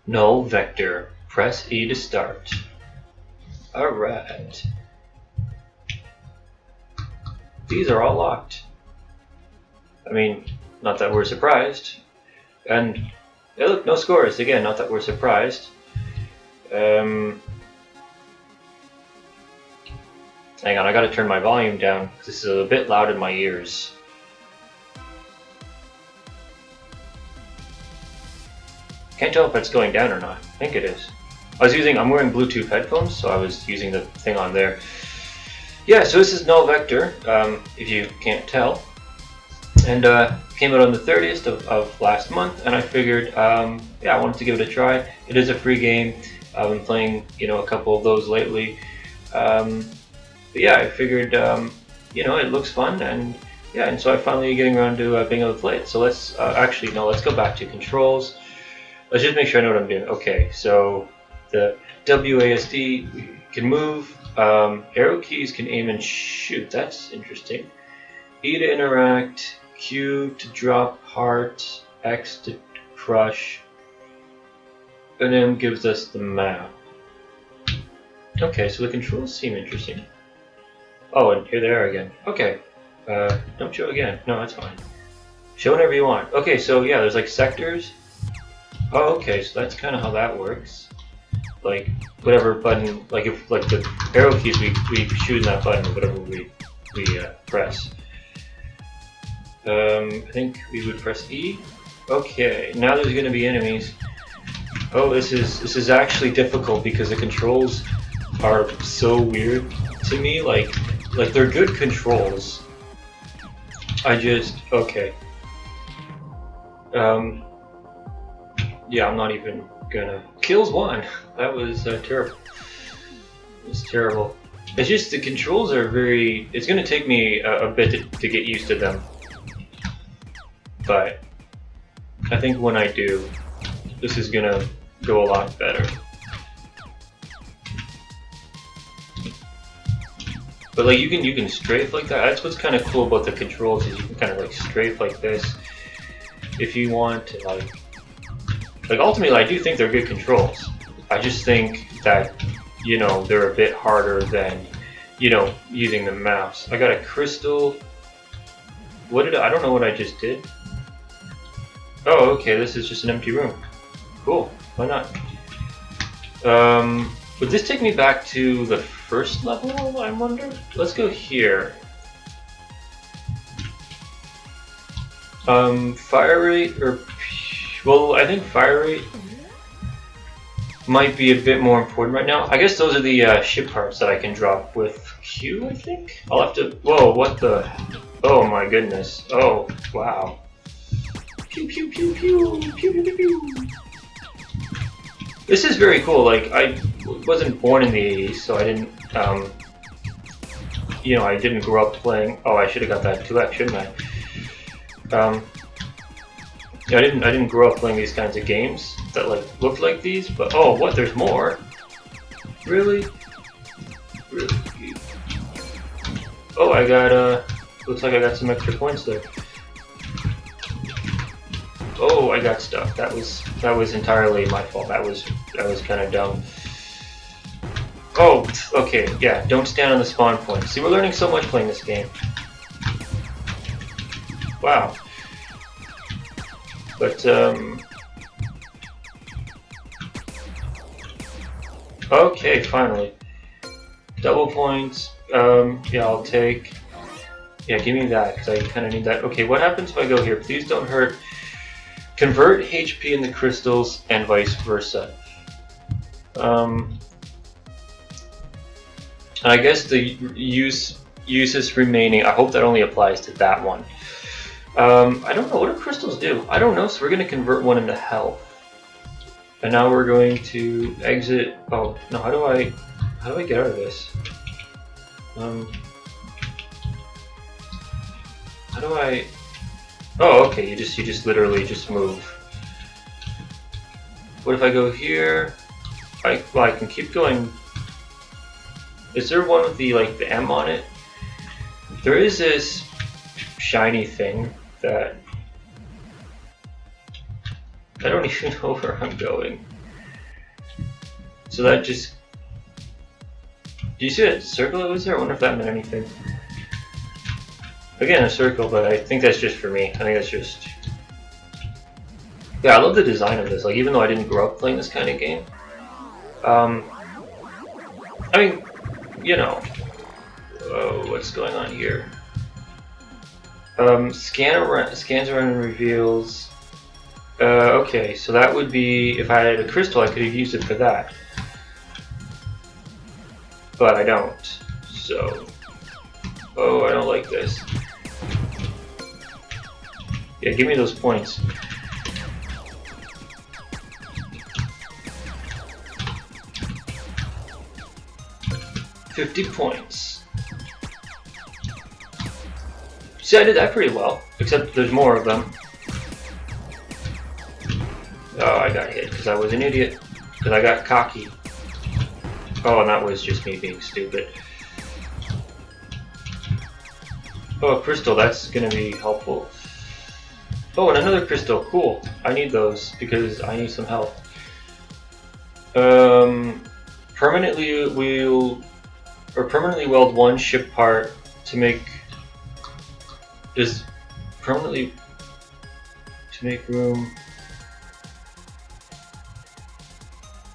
Null Vector. Press E to start. Alright. These are all locked. I mean, not that we're surprised. And, hey look, no scores. Again, not that we're surprised. Hang on, I gotta turn my volume down. This is a bit loud in my ears. Can't tell if it's going down or not. I think it is. I'm wearing Bluetooth headphones, so I was using the thing on there. Yeah, so this is Null Vector, if you can't tell. And came out on the 30th of last month, and I figured, yeah, I wanted to give it a try. It is a free game. I've been playing, a couple of those lately. But yeah, I figured, it looks fun, and yeah, and so I'm finally getting around to being able to play it. So let's let's go back to controls. Let's just make sure I know what I'm doing. Okay, so the WASD can move, arrow keys can aim and shoot. That's interesting. E to interact, Q to drop heart, X to crush, and M gives us the map. Okay, so the controls seem interesting. Oh, and here they are again. Okay, don't show again. No, that's fine. Show whenever you want. Okay, so yeah, there's like sectors. Oh, okay, so that's kind of how that works. Like, whatever button, like if the arrow keys, we shoot in that button, whatever we press. I think we would press E. Okay, now there's going to be enemies. Oh, this is actually difficult because the controls are so weird to me. Like they're good controls. Okay. Yeah, I'm not even gonna. Kills one. That was terrible. It was terrible. It's just the controls are very. It's gonna take me a bit to get used to them. But I think when I do, this is gonna go a lot better. But like you can strafe like that. That's what's kind of cool about the controls is you can kind of like strafe like this if you want to like ultimately I do think they're good controls. I just think that they're a bit harder than using the mouse. I got a crystal. I don't know what I just did. Oh, okay, this is just an empty room. Cool, why not? Would this take me back to the first level, I wonder? Let's go here. Fire rate or... Well, I think fire rate might be a bit more important right now. I guess those are the ship parts that I can drop with Q, I think? I'll have to... Whoa, what the... Oh my goodness. Oh, wow. Pew pew pew pew pew pew pew pew. This is very cool. Like I wasn't born in the 80s, so I didn't I didn't grow up playing. Oh, I should have got that 2x, shouldn't I? I didn't grow up playing these kinds of games that like looked like these, but oh, what? There's more? Really? Really? Oh, I got looks like I got some extra points there. Oh, I got stuck. That was entirely my fault. That was kind of dumb. Oh, okay, yeah. Don't stand on the spawn point. See, we're learning so much playing this game. Wow. But okay, finally. Double points. Yeah, I'll take. Yeah, give me that because I kind of need that. Okay, what happens if I go here? Please don't hurt. Convert HP into crystals and vice versa. And I guess the uses remaining. I hope that only applies to that one. I don't know, what do crystals do? I don't know, so we're going to convert one into health. And now we're going to exit. Oh no, how do I get out of this? How do I? Oh, okay. You just literally just move. What if I go here? I can keep going. Is there one with the M on it? There is this shiny thing that I don't even know where I'm going. So that just... Do you see that circle that was there? I wonder if that meant anything. Again, a circle, but I think that's just for me. I think that's just... Yeah, I love the design of this. Like, even though I didn't grow up playing this kind of game. I mean, you know... Oh, what's going on here? Scans around and reveals... okay, so that would be... If I had a crystal, I could have used it for that. But I don't. So... Oh, I don't like this. Yeah, give me those points. $50 points. See, I did that pretty well, except there's more of them. Oh, I got hit because I was an idiot. Because I got cocky. Oh, and that was just me being stupid. Oh, a crystal, that's gonna be helpful. Oh, and another crystal, cool. I need those because I need some health. Permanently weld one ship part to make... Just permanently to make room.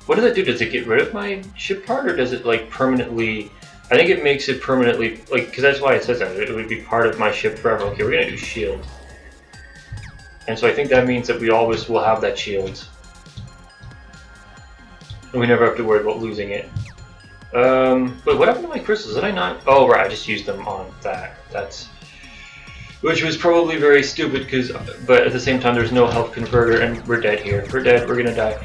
What does it do? Does it get rid of my ship part, or does it like permanently? I think it makes it permanently, like, because that's why it says that it would be part of my ship forever. Okay, we're gonna do shield, and so I think that means that we always will have that shield, and we never have to worry about losing it. But what happened to my crystals? Did I not? Oh, right, I just used them on that. Which was probably very stupid, but at the same time there's no health converter and we're dead here. We're dead, we're gonna die.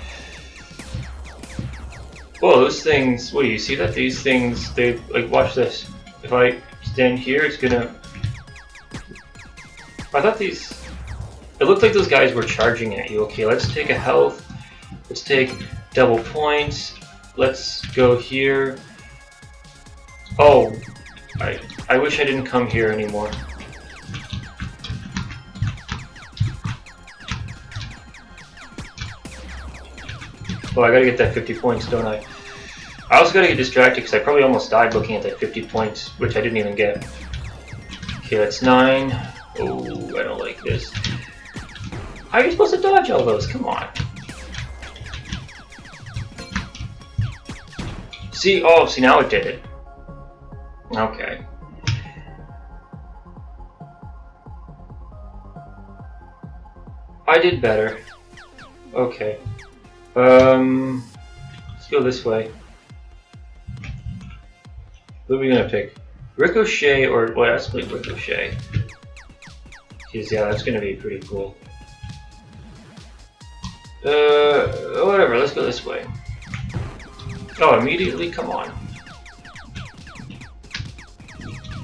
Whoa, those things, what do you see that? These things, they, like, watch this. If I stand here, it's gonna... I thought these... It looked like those guys were charging at you. Okay, let's take a health. Let's take double points. Let's go here. Oh, I wish I didn't come here anymore. Well, I gotta get that 50 points, don't I? I also gotta get distracted because I probably almost died looking at that 50 points, which I didn't even get. Okay, that's 9. Oh, I don't like this. How are you supposed to dodge all those? Come on. See, oh, see, now it did it. Okay. I did better. Okay. Let's go this way. What are we gonna pick? Ricochet or what? Let's play Ricochet. Because yeah, that's gonna be pretty cool. Whatever. Let's go this way. Oh, immediately? Come on.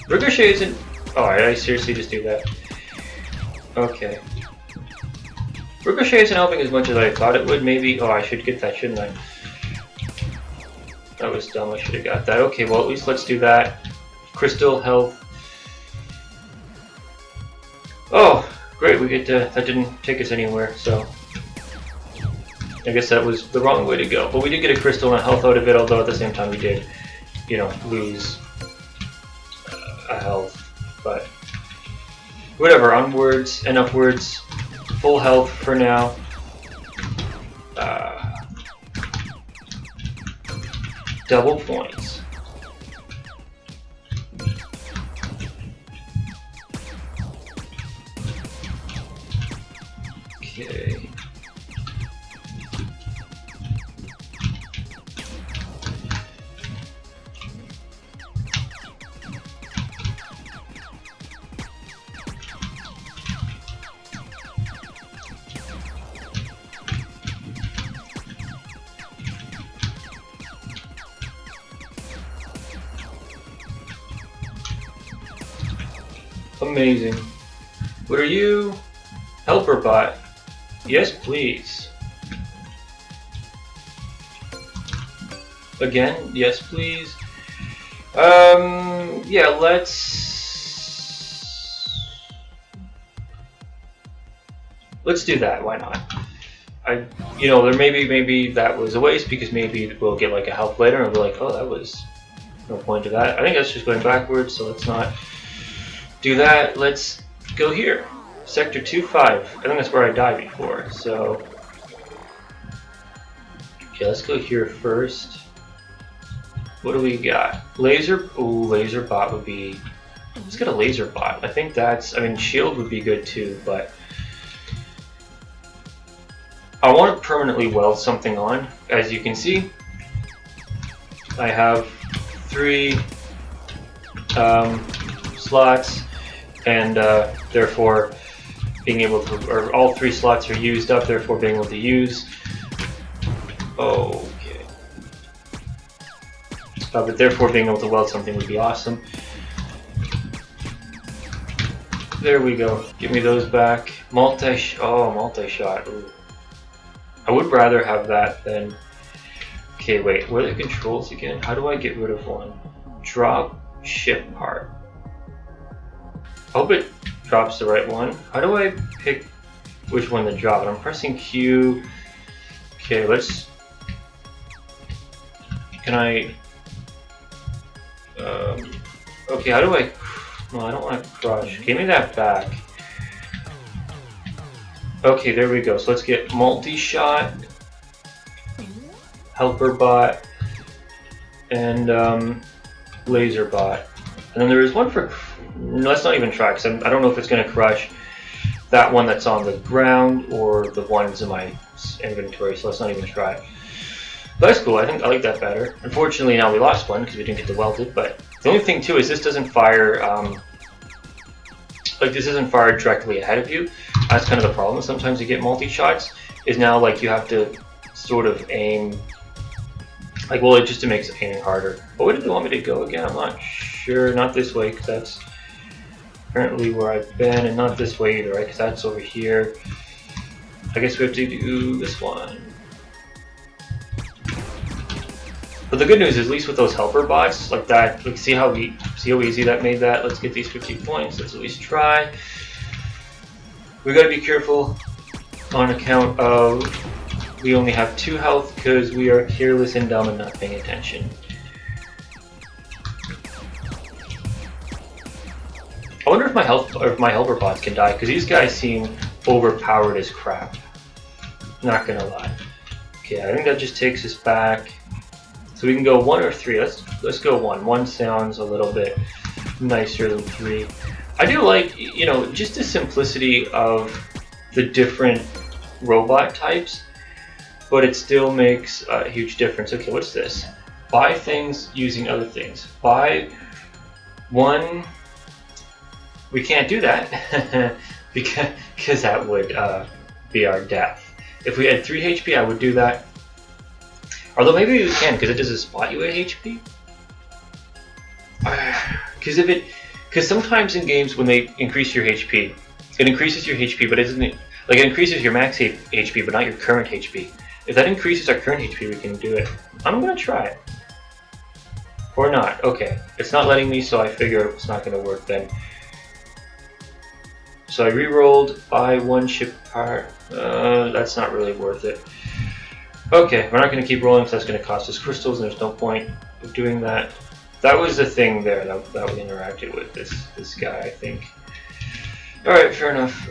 Ricochet isn't. Oh, I seriously just do that. Okay. Ricochet isn't helping as much as I thought it would, maybe. Oh, I should get that, shouldn't I? That was dumb, I should have got that. Okay, well, at least let's do that. Crystal, health. Oh, great, we get to... That didn't take us anywhere, so... I guess that was the wrong way to go. But we did get a crystal and a health out of it, although at the same time we did, you know, lose a health. But... whatever, onwards and upwards. Full health for now. Double points. Okay. Amazing. What are you? Helper bot. Yes, please. Again, yes, please. Yeah, let's do that. Why not? you know, there maybe that was a waste because maybe we'll get like a help later and we'll be like, oh, that was no point to that. I think that's just going backwards, so let's not do that. Let's go here. Sector 2-5. I think that's where I died before, so... Okay, let's go here first. What do we got? Laser... Ooh, laser bot would be... Let's get a laser bot. I think that's... I mean, shield would be good too, but... I want to permanently weld something on. As you can see, I have 3 slots, and therefore being able to, or all 3 slots are used up, therefore being able to use. Okay. But therefore being able to weld something would be awesome. There we go. Give me those back. Multi-shot. Ooh. I would rather have that than... Okay, wait. What are the controls again? How do I get rid of one? Drop ship part. I hope it drops the right one. How do I pick which one to drop? I'm pressing Q. Okay, let's... Can I... Okay, how do I... No, I don't want to crush. Give me that back. Okay, there we go. So let's get multi-shot, helper bot, and laser bot. And then there is one for... Let's not even try, because I don't know if it's going to crush that one that's on the ground or the ones in my inventory, so let's not even try. But that's cool. I think I like that better. Unfortunately, now we lost one because we didn't get to weld it, but the only thing too is this doesn't fire... like this isn't fired directly ahead of you. That's kind of the problem. Sometimes you get multi-shots. Is now like you have to sort of aim. Like, well, it just makes aiming harder. But where did they want me to go again? I'm not sure. Not this way, because that's apparently where I've been, and not this way either, right? Because that's over here. I guess we have to do this one. But the good news is, at least with those helper bots, like that, like see how easy that made that. Let's get these 50 points. Let's at least try. We gotta be careful on account of we only have 2 health because we are careless and dumb and not paying attention. I wonder if my helper bots can die because these guys seem overpowered as crap. Not gonna lie. Okay, I think that just takes us back. So we can go 1 or 3. Let's go 1. 1 sounds a little bit nicer than 3. I do like, you know, just the simplicity of the different robot types, but it still makes a huge difference. Okay, what's this? Buy things using other things. Buy 1. We can't do that because that would be our death. If we had 3 HP, I would do that. Although maybe we can, because it doesn't spot you at HP. Because sometimes in games when they increase your HP, it increases your HP, but it doesn't. Like it increases your max HP, but not your current HP. If that increases our current HP, we can do it. I'm gonna try it. Or not. Okay, it's not letting me, so I figure it's not gonna work then. So I re-rolled, buy 1 ship part. That's not really worth it. Okay, we're not going to keep rolling because that's going to cost us crystals, and there's no point of doing that. That was the thing there that we interacted with, this guy, I think. Alright, fair enough.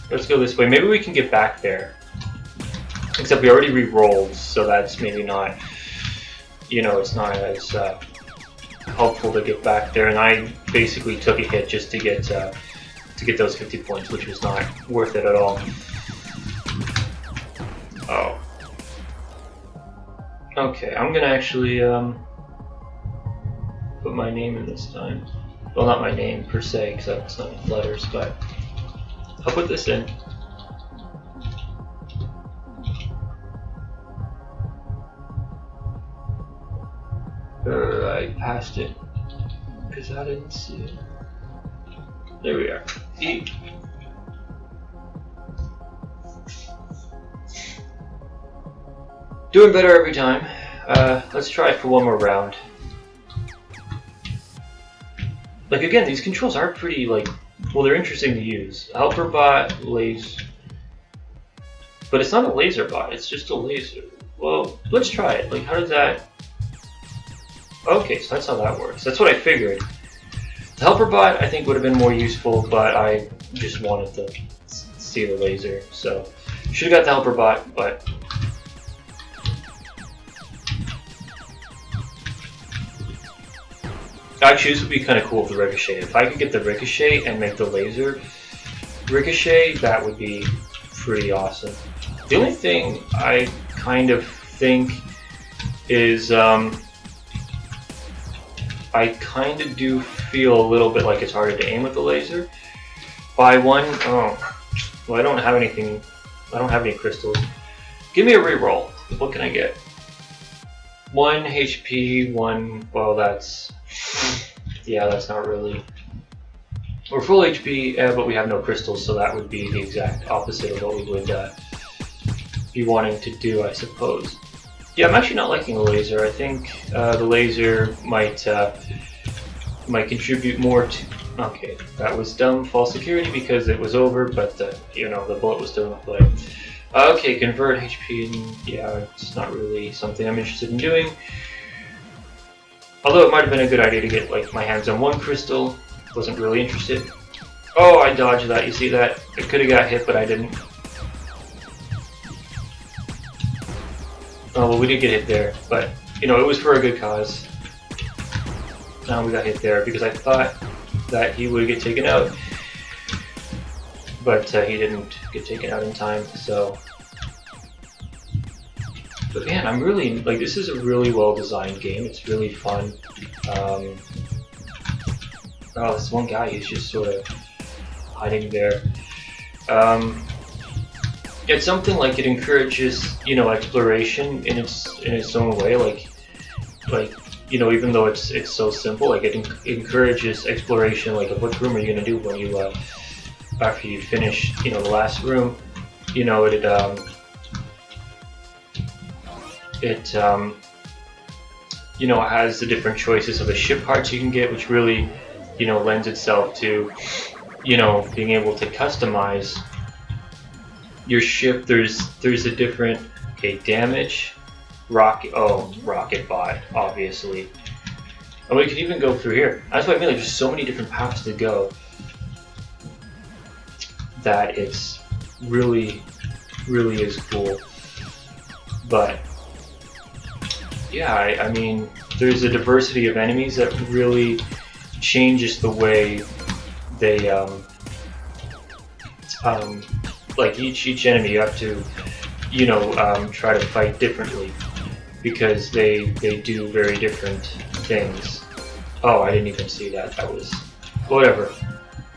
Let's go this way. Maybe we can get back there. Except we already re-rolled, so that's maybe not... You know, it's not as helpful to get back there, and I basically took a hit just to get those 50 points, which was not worth it at all. Oh. Okay, I'm gonna actually put my name in this time. Well, not my name per se, because that's not in letters, but I'll put this in. I passed it because I didn't see it. There we are. E. Doing better every time. Let's try for one more round. Like again, these controls are pretty well, they're interesting to use. Helper bot, lace. But it's not a laser bot, it's just a laser. Well, let's try it. Like, how does that... Okay, so that's how that works. That's what I figured. The helper bot, I think, would have been more useful, but I just wanted to see the laser. So, should have got the helper bot, but... Actually, this would be kind of cool with the ricochet. If I could get the ricochet and make the laser ricochet, that would be pretty awesome. The only thing I kind of think is I kind of do feel a little bit like it's harder to aim with the laser. Buy one. Oh, well, I don't have anything. I don't have any crystals. Give me a reroll. What can I get? 1 HP, 1. Well, that's. Yeah, that's not really. We're full HP, but we have no crystals, so that would be the exact opposite of what we would be wanting to do, I suppose. Yeah, I'm actually not liking the laser. I think the laser might contribute more to... Okay, that was dumb, false security, because it was over, but you know, the bullet was still in play. Okay, convert HP, and yeah, it's not really something I'm interested in doing. Although it might have been a good idea to get like my hands on 1 crystal. Wasn't really interested. Oh, I dodged that. You see that? I could have got hit, but I didn't. Oh, well, we did get hit there, but you know, it was for a good cause. Now we got hit there because I thought that he would get taken out, but he didn't get taken out in time. So, but man, I'm really like, this is a really well designed game. It's really fun. Oh, this one guy is just sort of hiding there. It's something like it encourages, you know, exploration in its own way. Like you know, even though it's so simple, like it encourages exploration. Like, of what room are you gonna do when you after you finish, you know, the last room. You know, it you know, it has the different choices of the ship parts you can get, which really, you know, lends itself to, you know, being able to customize your ship. There's a different, okay, damage, rocket bot, obviously. And we could even go through here. That's what I mean, like, there's so many different paths to go that it's really is cool. But yeah, I mean, there's a diversity of enemies that really changes the way they like each enemy you have to, you know, try to fight differently because they do very different things. Oh, I didn't even see that. That was whatever.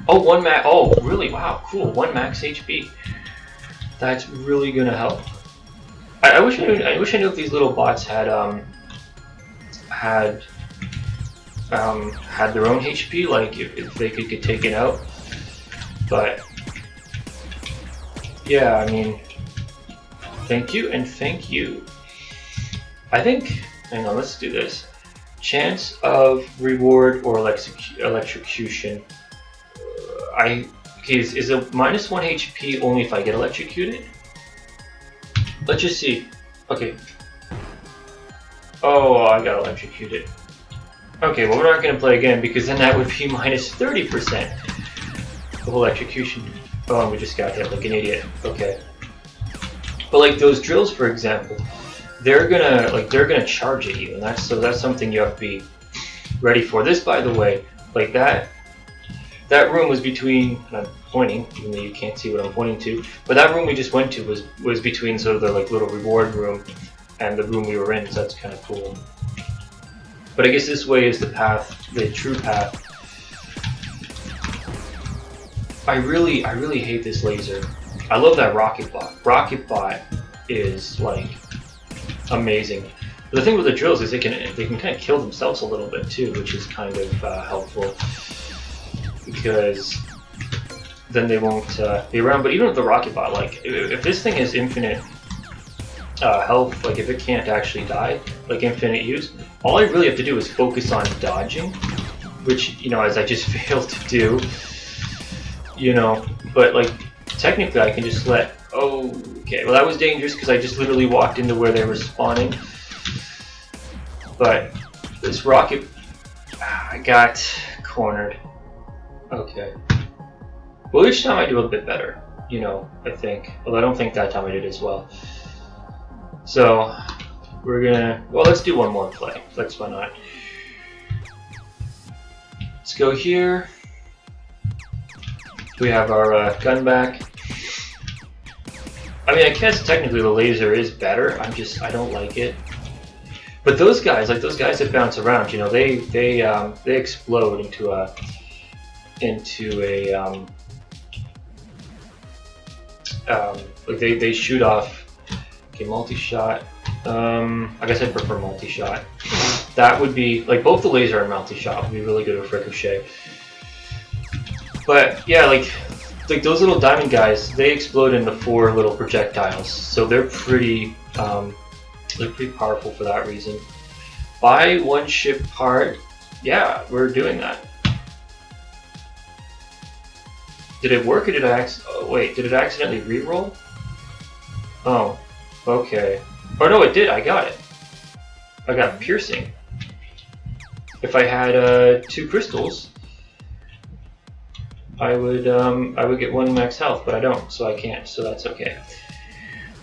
Oh, 1 max. Oh, really? Wow, cool. 1 max HP. That's really gonna help. I wish I knew if these little bots had their own HP, like if they could get taken out. But yeah, I mean, thank you and thank you. I think, hang on, let's do this. Chance of reward or electrocution. Okay, is a -1 HP only if I get electrocuted? Let's just see. Okay. Oh, I got electrocuted. Okay, well, we're not going to play again because then that would be -30% of electrocution. Oh, and we just got hit like an idiot. Okay. But like those drills, for example, they're gonna charge at you, and that's something you have to be ready for. This, by the way, like that room was between, and I'm pointing, even though you can't see what I'm pointing to, but that room we just went to was between sort of the like little reward room and the room we were in, so that's kind of cool. But I guess this way is the path, the true path. I really hate this laser. I love that rocket bot. Rocket bot is like amazing. But the thing with the drills is they can kind of kill themselves a little bit too, which is kind of helpful because then they won't be around. But even with the rocket bot, like if this thing is infinite health, like if it can't actually die, like infinite use, all I really have to do is focus on dodging, which, you know, as I just failed to do, you know. But like technically I can just let, oh, Okay, well that was dangerous because I just literally walked into where they were spawning. But this rocket, I got cornered. Okay. Well, each time I do a bit better, you know, I think. Although I don't think that time I did as well. So, we're gonna, well, let's do one more play. Let's, why not? Let's go here. We have our gun back. I mean, I guess technically the laser is better. I don't like it. But those guys, like those guys that bounce around, you know, they explode into a like they shoot off. Okay, multi-shot. I guess I prefer multi-shot. That would be like both the laser and multi-shot would be really good with ricochet. But yeah, like those little diamond guys, they explode into 4 little projectiles, so they're pretty powerful for that reason. Buy 1 ship part. Yeah, we're doing that. Did it work or did I wait, did it accidentally re-roll? Oh, okay. Oh no, it did, I got it. I got piercing. If I had 2 crystals, I would get 1 max health, but I don't, so I can't, so that's okay.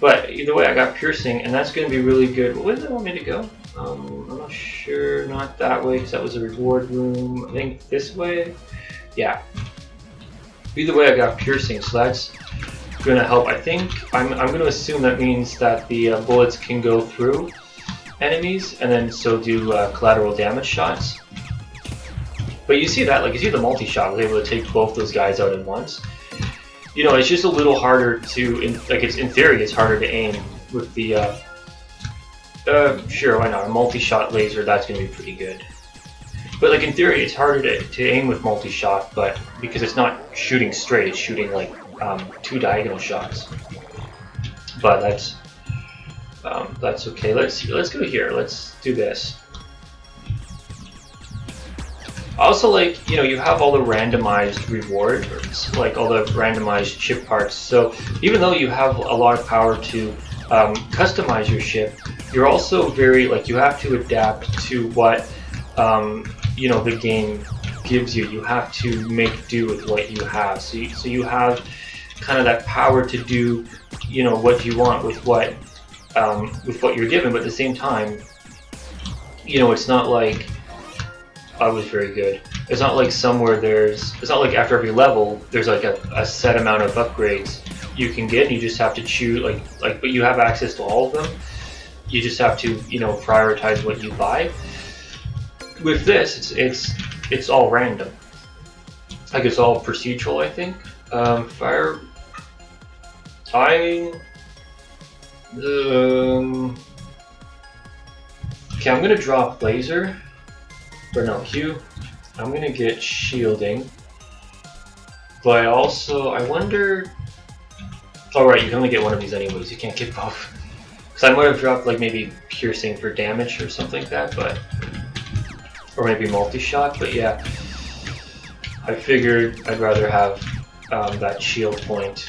But either way, I got piercing, and that's going to be really good. Where did they want me to go? I'm not sure. Not that way, because that was a reward room. I think this way. Yeah. Either way, I got piercing, so that's going to help. I think I'm going to assume that means that the bullets can go through enemies, and then so do collateral damage shots. But you see that, like you see the multi-shot was able to take both those guys out at once. You know, it's just a little harder to, in theory, it's harder to aim with the, sure, why not, a multi-shot laser, that's going to be pretty good. But like in theory, it's harder to aim with multi-shot, but because it's not shooting straight, it's shooting like 2 diagonal shots. But that's okay. Let's go here. Let's do this. Also, like, you know, you have all the randomized rewards, like all the randomized ship parts. So even though you have a lot of power to customize your ship, you're also very, like, you have to adapt to what, you know, the game gives you. You have to make do with what you have. So you have kind of that power to do, you know, what you want with what you're given. But at the same time, you know, it's not like, I was very good. It's not like somewhere it's not like after every level there's like a set amount of upgrades you can get, and you just have to choose but you have access to all of them. You just have to, you know, prioritize what you buy. With this, it's all random. Like it's all procedural, I think. Fire. Okay, I'm gonna drop laser. Or no, Hugh. I'm gonna get shielding. But also, I wonder. Oh right, you can only get one of these anyways. You can't get both. Because I might have dropped like maybe piercing for damage or something like that, but or maybe multi-shot. But yeah, I figured I'd rather have that shield point.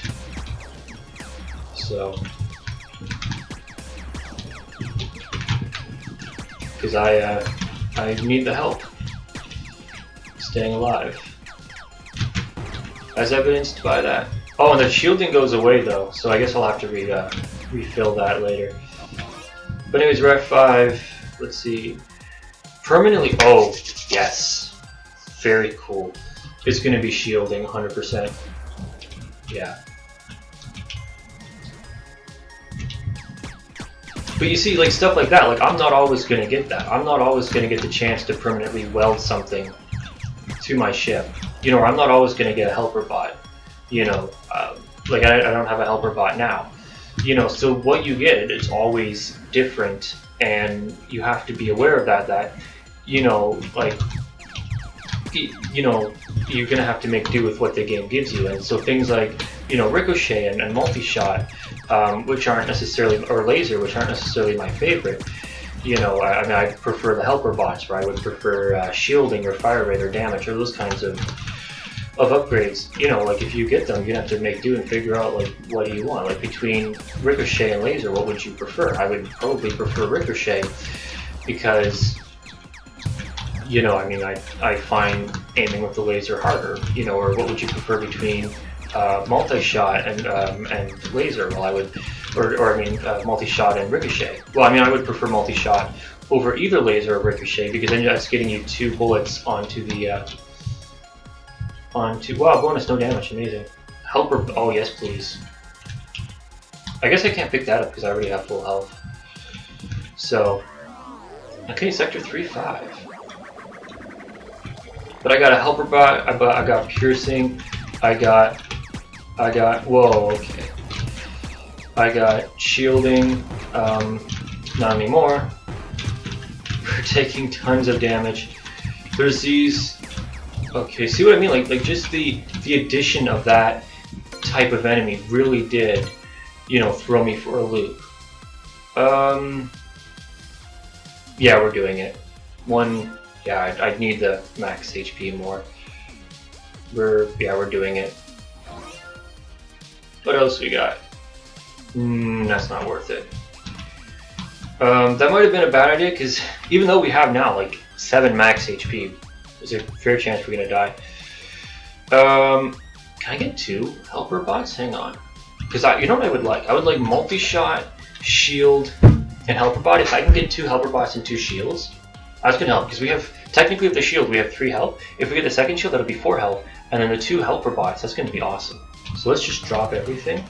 So, because I need the help staying alive, as evidenced by that. Oh, and the shielding goes away though, so I guess I'll have to refill that later. But anyways, we're at 5. Let's see. Permanently. Oh, yes. Very cool. It's going to be shielding 100%. Yeah. But you see, like stuff like that, like I'm not always going to get that. I'm not always going to get the chance to permanently weld something to my ship. You know, or I'm not always going to get a helper bot. You know, like I don't have a helper bot now. You know, so what you get, it's always different, and you have to be aware of that. That, you know, like, you know, you're going to have to make do with what the game gives you. And so things like, you know, ricochet and multi-shot, which aren't necessarily, or laser, which aren't necessarily my favorite. You know, I mean, I prefer the helper bots, where I would prefer shielding or fire rate or damage or those kinds of of upgrades. You know, like if you get them, you have to make do and figure out like what do you want. Like between Ricochet and Laser, what would you prefer? I would probably prefer Ricochet because, you know, I mean, I find aiming with the laser harder. You know, or what would you prefer between multi-shot and laser? Well, I would, or I mean, multi-shot and Ricochet. Well, I mean, I would prefer multi-shot over either laser or Ricochet because then that's getting you 2 bullets onto the wow, bonus no damage, amazing. Helper, oh yes please. I guess I can't pick that up because I already have full health. So, okay, sector 3-5. But I got a helper bot, I got piercing, I got, whoa, okay. I got shielding, not anymore. We're taking tons of damage. There's these, okay, see what I mean? Like just the addition of that type of enemy really did, you know, throw me for a loop. Yeah, we're doing it. Yeah, I need the max HP more. We're doing it. What else we got? That's not worth it. That might have been a bad idea because even though we have now like 7 max HP, there's a fair chance we're gonna die. Can I get 2 helper bots? Hang on, because you know what I would like? I would like multi-shot, shield, and helper bot. If I can get 2 helper bots and 2 shields, that's gonna help because we have technically with the shield we have 3 health. If we get the second shield, that'll be 4 health, and then the 2 helper bots. That's gonna be awesome. So let's just drop everything.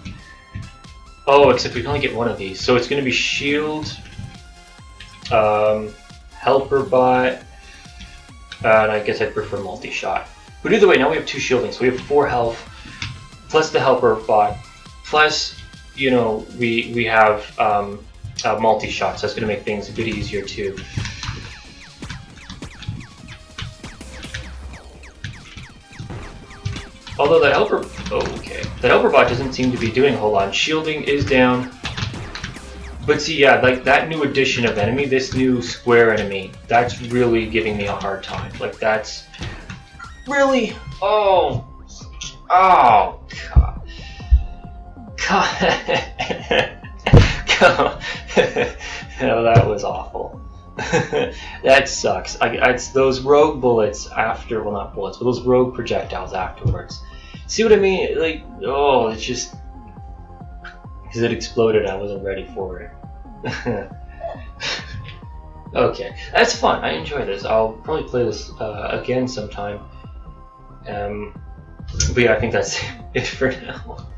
Oh, except we can only get 1 of these, so it's gonna be shield, helper bot. And I guess I'd prefer multi-shot. But either way, now we have 2 shielding, so we have 4 health, plus the helper bot, plus, you know, we have multi-shot, so that's going to make things a bit easier too. Although that helper, that helper bot doesn't seem to be doing a whole lot. Shielding is down. But see, yeah, like that new addition of enemy, this new square enemy, that's really giving me a hard time. Like that's really, oh, God. No, that was awful. That sucks. It's those rogue bullets after, well not bullets, but those rogue projectiles afterwards. See what I mean? Like, oh, it's just, because it exploded, I wasn't ready for it. Okay, that's fun. I enjoy this. I'll probably play this again sometime. But yeah, I think that's it for now.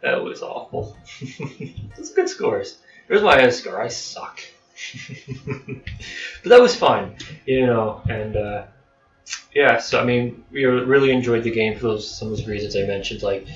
That was awful. Those good scores. Here's my highest score. I suck. But that was fun, you know. And yeah, so I mean, we really enjoyed the game for some of those reasons I mentioned, like,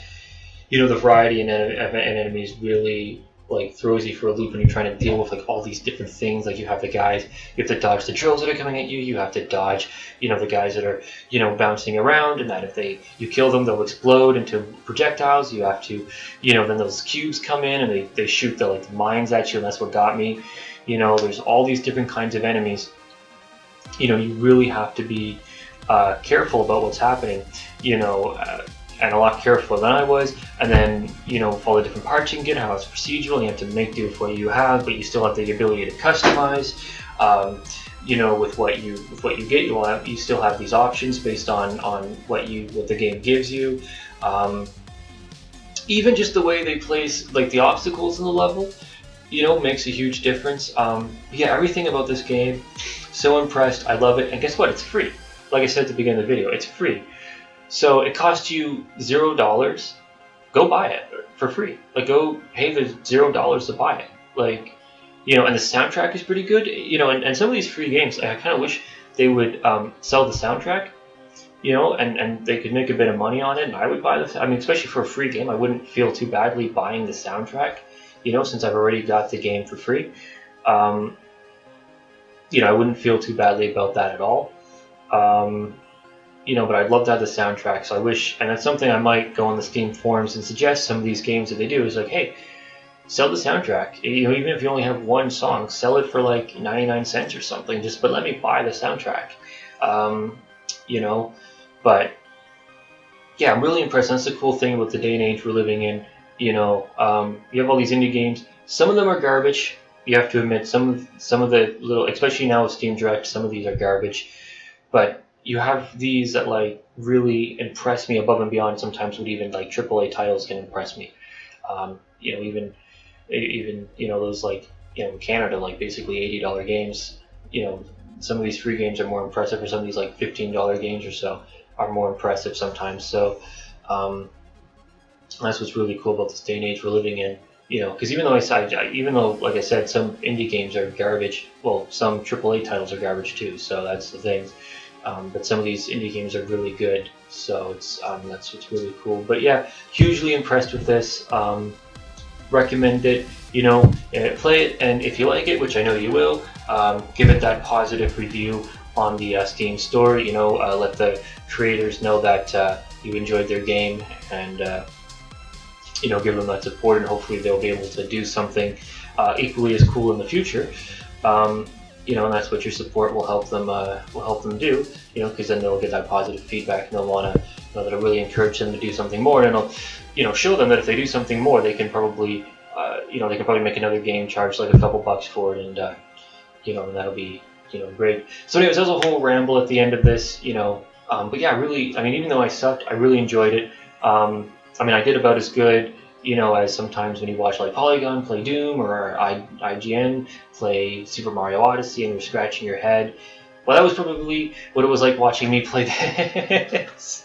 you know, the variety in enemies really like throws you for a loop when you're trying to deal with like all these different things. Like you have the guys, you have to dodge the drills that are coming at you. You have to dodge, you know, the guys that are, you know, bouncing around, and that if you kill them, they'll explode into projectiles. You have to, you know, then those cubes come in and they shoot the like mines at you, and that's what got me. You know, there's all these different kinds of enemies. You know, you really have to be careful about what's happening. You know. And a lot careful than I was, and then, you know, with all the different parts you can get, how it's procedural, and you have to make do with what you have, but you still have the ability to customize. You know, with what you get, you still have these options based on what the game gives you. Even just the way they place like the obstacles in the level, you know, makes a huge difference. Yeah, everything about this game, so impressed. I love it, and guess what? It's free. Like I said at the beginning of the video, it's free. So it costs you $0. Go buy it for free. Like, go pay the $0 to buy it. Like, you know, and the soundtrack is pretty good. You know, and some of these free games, I kind of wish they would sell the soundtrack. You know, and they could make a bit of money on it. And I would buy I mean, especially for a free game, I wouldn't feel too badly buying the soundtrack. You know, since I've already got the game for free. You know, I wouldn't feel too badly about that at all. You know, but I'd love to have the soundtrack, so I wish, and that's something I might go on the Steam forums and suggest some of these games that they do, is like, hey, sell the soundtrack. You know, even if you only have 1 song, sell it for like 99 cents or something, but let me buy the soundtrack. you know. But yeah, I'm really impressed. That's the cool thing about the day and age we're living in. You know, you have all these indie games. Some of them are garbage. You have to admit, some of the little, especially now with Steam Direct, some of these are garbage. But you have these that like really impress me above and beyond. Sometimes what even like AAA titles can impress me. You know, even you know those like in Canada like basically $80 games. You know, some of these free games are more impressive, or some of these like $15 games or so are more impressive sometimes. So um, that's what's really cool about this day and age we're living in. You know, because even though like I said, some indie games are garbage. Well, some AAA titles are garbage too. So that's the thing. But some of these indie games are really good. So it's that's what's really cool. But yeah, hugely impressed with this. Recommend it. You know, play it, and if you like it, which I know you will, give it that positive review on the Steam store. You know, let the creators know that you enjoyed their game, and you know, give them that support, and hopefully they'll be able to do something equally as cool in the future. You know, and that's what your support will help them do. You know, because then they'll get that positive feedback, and they'll want to, you know, that'll really encourage them to do something more, and it'll, you know, show them that if they do something more, they can probably, you know, they can probably make another game, charge like a couple bucks for it, and you know, and that'll be, you know, great. So, anyways, that was a whole ramble at the end of this, you know. But yeah, really, I mean, even though I sucked, I really enjoyed it. I mean, I did about as good, you know, as sometimes when you watch like Polygon play Doom, or IGN play Super Mario Odyssey, and you're scratching your head. Well, that was probably what it was like watching me play this.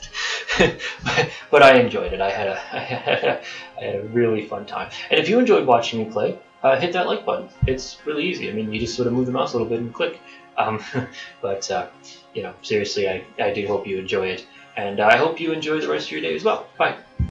but I enjoyed it. I had a really fun time. And if you enjoyed watching me play, hit that like button. It's really easy. I mean, you just sort of move the mouse a little bit and click. But you know, seriously, I do hope you enjoy it, and I hope you enjoy the rest of your day as well. Bye.